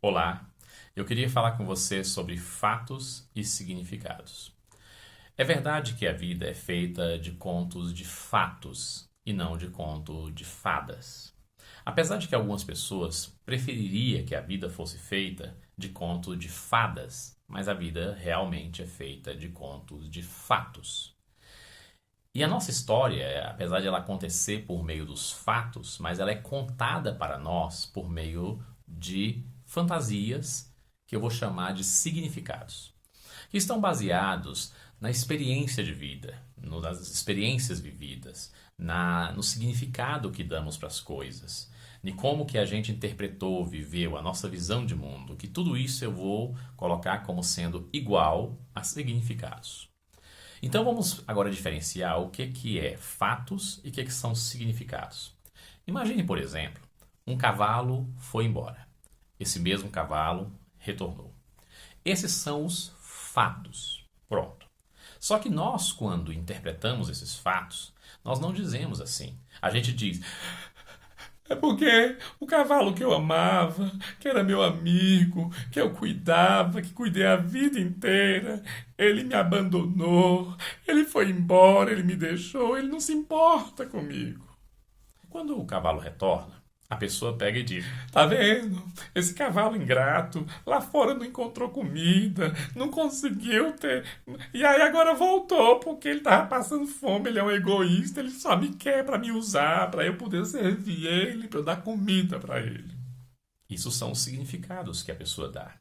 Olá, eu queria falar com você sobre fatos e significados. É verdade que a vida é feita de contos de fatos e não de conto de fadas. Apesar de que algumas pessoas prefeririam que a vida fosse feita de conto de fadas, mas a vida realmente é feita de contos de fatos. E a nossa história, apesar de ela acontecer por meio dos fatos, mas ela é contada para nós por meio de fantasias que eu vou chamar de significados, que estão baseados na experiência de vida, nas experiências vividas, no significado que damos para as coisas, de como que a gente interpretou, viveu, a nossa visão de mundo, que tudo isso eu vou colocar como sendo igual a significados. Então vamos agora diferenciar o que é fatos e o que são significados. Imagine, por exemplo, um cavalo foi embora. Esse mesmo cavalo retornou. Esses são os fatos. Pronto. Só que nós, quando interpretamos esses fatos, nós não dizemos assim. A gente diz: é porque o cavalo que eu amava, que era meu amigo, que eu cuidava, que cuidei a vida inteira, ele me abandonou, ele foi embora, ele me deixou, ele não se importa comigo. Quando o cavalo retorna, a pessoa pega e diz: tá vendo? Esse cavalo ingrato lá fora não encontrou comida, não conseguiu ter. E aí agora voltou porque ele tava passando fome, ele é um egoísta, ele só me quer para me usar, para eu poder servir ele, para eu dar comida para ele. Isso são os significados que a pessoa dá.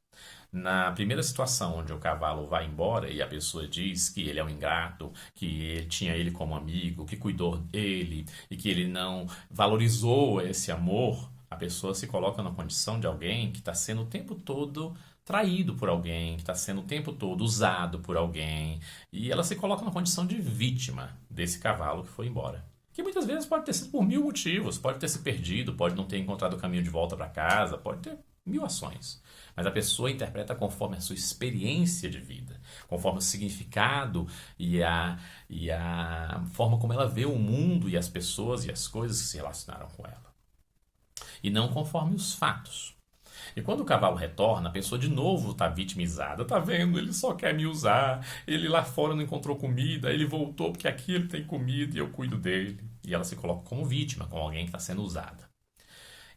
Na primeira situação onde o cavalo vai embora e a pessoa diz que ele é um ingrato, que ele tinha ele como amigo, que cuidou dele e que ele não valorizou esse amor, a pessoa se coloca na condição de alguém que está sendo o tempo todo traído por alguém, que está sendo o tempo todo usado por alguém, e ela se coloca na condição de vítima desse cavalo que foi embora. Que muitas vezes pode ter sido por mil motivos, pode ter se perdido, pode não ter encontrado o caminho de volta para casa, pode ter mil ações. Mas a pessoa interpreta conforme a sua experiência de vida, conforme o significado e a forma como ela vê o mundo e as pessoas e as coisas que se relacionaram com ela. E não conforme os fatos. E quando o cavalo retorna, a pessoa de novo está vitimizada. Tá vendo? Ele só quer me usar. Ele lá fora não encontrou comida. Ele voltou porque aqui ele tem comida e eu cuido dele. E ela se coloca como vítima, como alguém que está sendo usada.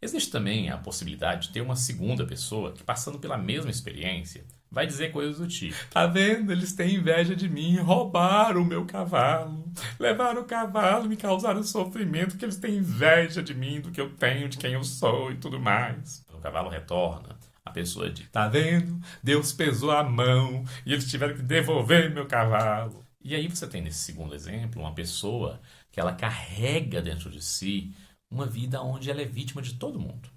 Existe também a possibilidade de ter uma segunda pessoa que, passando pela mesma experiência, vai dizer coisas do tipo: tá vendo? Eles têm inveja de mim, roubaram o meu cavalo, levaram o cavalo, me causaram sofrimento, porque eles têm inveja de mim, do que eu tenho, de quem eu sou e tudo mais. O cavalo retorna, a pessoa diz: tá vendo? Deus pesou a mão e eles tiveram que devolver meu cavalo. E aí você tem nesse segundo exemplo uma pessoa que ela carrega dentro de si uma vida onde ela é vítima de todo mundo.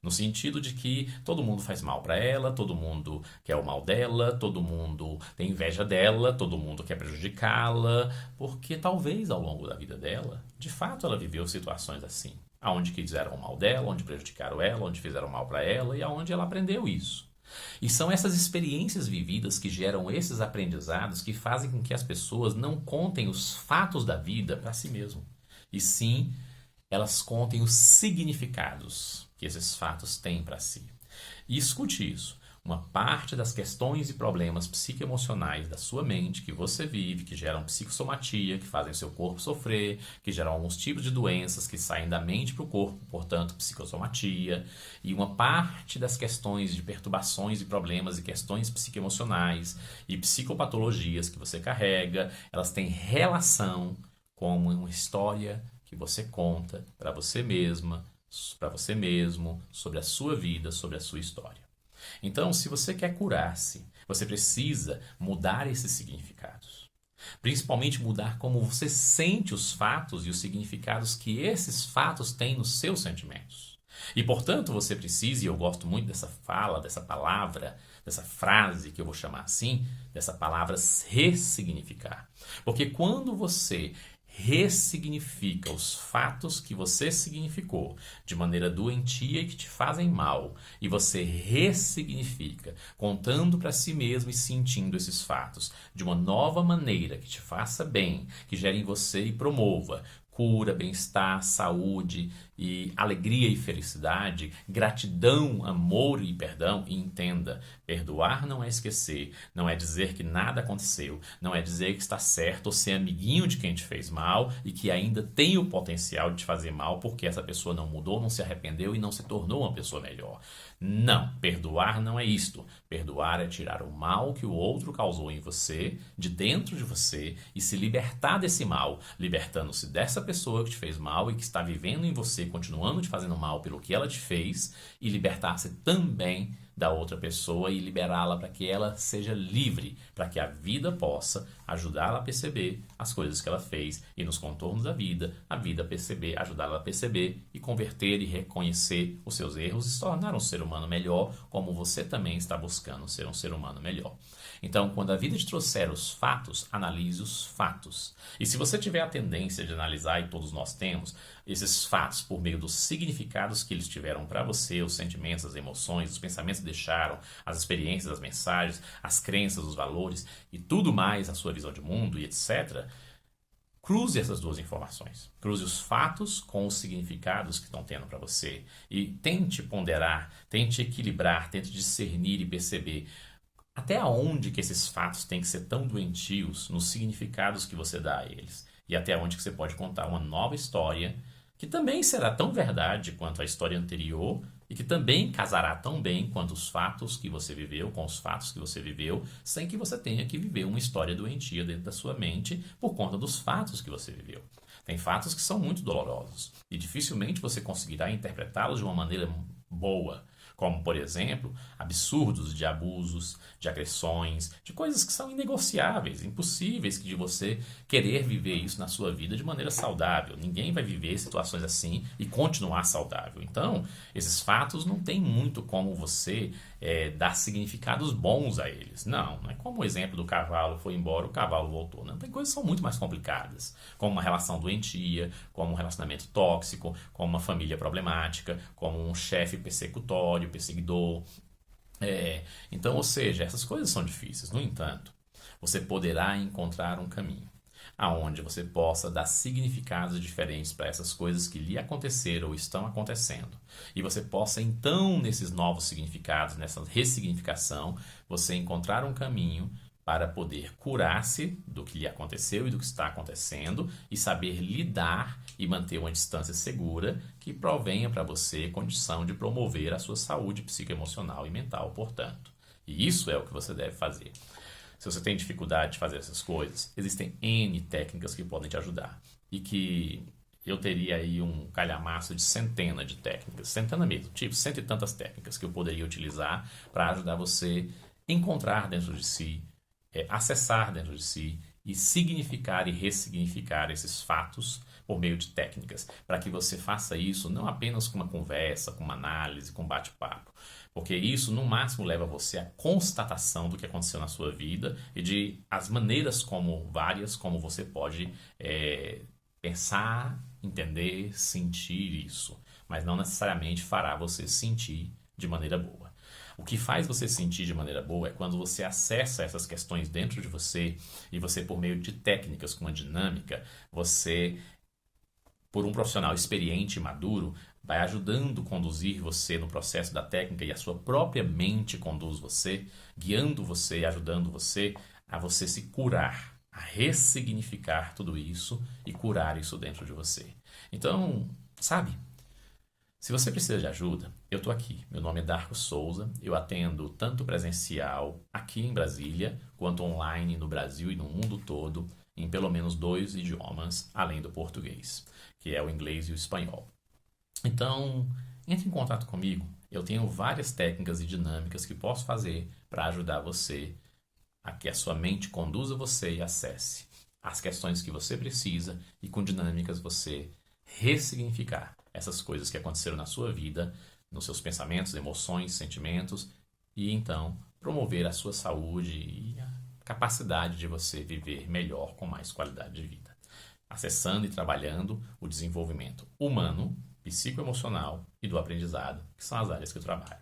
No sentido de que todo mundo faz mal para ela, todo mundo quer o mal dela, todo mundo tem inveja dela, todo mundo quer prejudicá-la, porque talvez ao longo da vida dela, de fato ela viveu situações assim, aonde fizeram o mal dela, onde prejudicaram ela, onde fizeram mal para ela e aonde ela aprendeu isso. E são essas experiências vividas que geram esses aprendizados que fazem com que as pessoas não contem os fatos da vida para si mesmo, e sim elas contem os significados que esses fatos têm para si. E escute isso. Uma parte das questões e problemas psicoemocionais da sua mente que você vive, que geram psicossomatia, que fazem o seu corpo sofrer, que geram alguns tipos de doenças que saem da mente para o corpo, portanto, psicossomatia. E uma parte das questões de perturbações e problemas e questões psicoemocionais e psicopatologias que você carrega, elas têm relação com uma história que você conta para você mesma, para você mesmo, sobre a sua vida, sobre a sua história. Então, se você quer curar-se, você precisa mudar esses significados. Principalmente mudar como você sente os fatos e os significados que esses fatos têm nos seus sentimentos. E, portanto, você precisa, e eu gosto muito dessa fala, dessa palavra, dessa frase que eu vou chamar assim, dessa palavra ressignificar. Porque quando você ressignifica os fatos que você significou de maneira doentia e que te fazem mal, e você ressignifica contando para si mesmo e sentindo esses fatos de uma nova maneira que te faça bem, que gere em você e promova cura, bem-estar, saúde, e alegria e felicidade, gratidão, amor e perdão. E entenda, perdoar não é esquecer, não é dizer que nada aconteceu, não é dizer que está certo ou ser amiguinho de quem te fez mal e que ainda tem o potencial de te fazer mal porque essa pessoa não mudou, não se arrependeu e não se tornou uma pessoa melhor. Não, perdoar não é isto. Perdoar é tirar o mal que o outro causou em você, de dentro de você, e se libertar desse mal, libertando-se dessa pessoa que te fez mal e que está vivendo em você, continuando te fazendo mal pelo que ela te fez, e libertar-se também da outra pessoa e liberá-la para que ela seja livre, para que a vida possa ajudá-la a perceber as coisas que ela fez e nos contornos da vida, a vida perceber, ajudá-la a perceber e converter e reconhecer os seus erros e se tornar um ser humano melhor, como você também está buscando ser um ser humano melhor. Então, quando a vida te trouxer os fatos, analise os fatos. E se você tiver a tendência de analisar, e todos nós temos, esses fatos por meio dos significados que eles tiveram para você, os sentimentos, as emoções, os pensamentos que deixaram, as experiências, as mensagens, as crenças, os valores e tudo mais, a sua visão de mundo e etc., cruze essas duas informações. Cruze os fatos com os significados que estão tendo para você e tente ponderar, tente equilibrar, tente discernir e perceber até onde que esses fatos têm que ser tão doentios nos significados que você dá a eles. E até onde que você pode contar uma nova história que também será tão verdade quanto a história anterior e que também casará tão bem quanto os fatos que você viveu com os fatos que você viveu, sem que você tenha que viver uma história doentia dentro da sua mente por conta dos fatos que você viveu. Tem fatos que são muito dolorosos e dificilmente você conseguirá interpretá-los de uma maneira boa, como, por exemplo, absurdos de abusos, de agressões, de coisas que são inegociáveis, impossíveis de você querer viver isso na sua vida de maneira saudável. Ninguém vai viver situações assim e continuar saudável. Então, esses fatos não tem muito como você dar significados bons a eles. Não é como o exemplo do cavalo foi embora, o cavalo voltou. Não, tem coisas que são muito mais complicadas, como uma relação doentia, como um relacionamento tóxico, como uma família problemática, como um chefe persecutório, perseguidor. Então, ou seja, essas coisas são difíceis. No entanto, você poderá encontrar um caminho aonde você possa dar significados diferentes para essas coisas que lhe aconteceram ou estão acontecendo. E você possa, então, nesses novos significados, nessa ressignificação, você encontrar um caminho para poder curar-se do que lhe aconteceu e do que está acontecendo e saber lidar e manter uma distância segura que provenha para você condição de promover a sua saúde psicoemocional e mental, portanto. E isso é o que você deve fazer. Se você tem dificuldade de fazer essas coisas, existem N técnicas que podem te ajudar. E que eu teria aí um calhamaço de centena de técnicas, centena mesmo, tipo cento e tantas técnicas que eu poderia utilizar para ajudar você a encontrar dentro de si, acessar dentro de si e significar e ressignificar esses fatos por meio de técnicas, para que você faça isso não apenas com uma conversa, com uma análise, com um bate-papo, porque isso no máximo leva você à constatação do que aconteceu na sua vida e de as maneiras várias como você pode pensar, entender, sentir isso, mas não necessariamente fará você sentir de maneira boa. O que faz você sentir de maneira boa é quando você acessa essas questões dentro de você e você, por meio de técnicas com uma dinâmica, você, por um profissional experiente e maduro, vai ajudando a conduzir você no processo da técnica e a sua própria mente conduz você, guiando você, ajudando você a você se curar, a ressignificar tudo isso e curar isso dentro de você. Então, sabe, se você precisa de ajuda, eu estou aqui. Meu nome é Darko Souza, eu atendo tanto presencial aqui em Brasília, quanto online no Brasil e no mundo todo, em pelo menos 2 idiomas, além do português, que é o inglês e o espanhol. Então, entre em contato comigo. Eu tenho várias técnicas e dinâmicas que posso fazer para ajudar você a que a sua mente conduza você e acesse as questões que você precisa e com dinâmicas você ressignificar essas coisas que aconteceram na sua vida, nos seus pensamentos, emoções, sentimentos e então promover a sua saúde e a capacidade de você viver melhor com mais qualidade de vida. Acessando e trabalhando o desenvolvimento humano, psicoemocional e do aprendizado, que são as áreas que eu trabalho.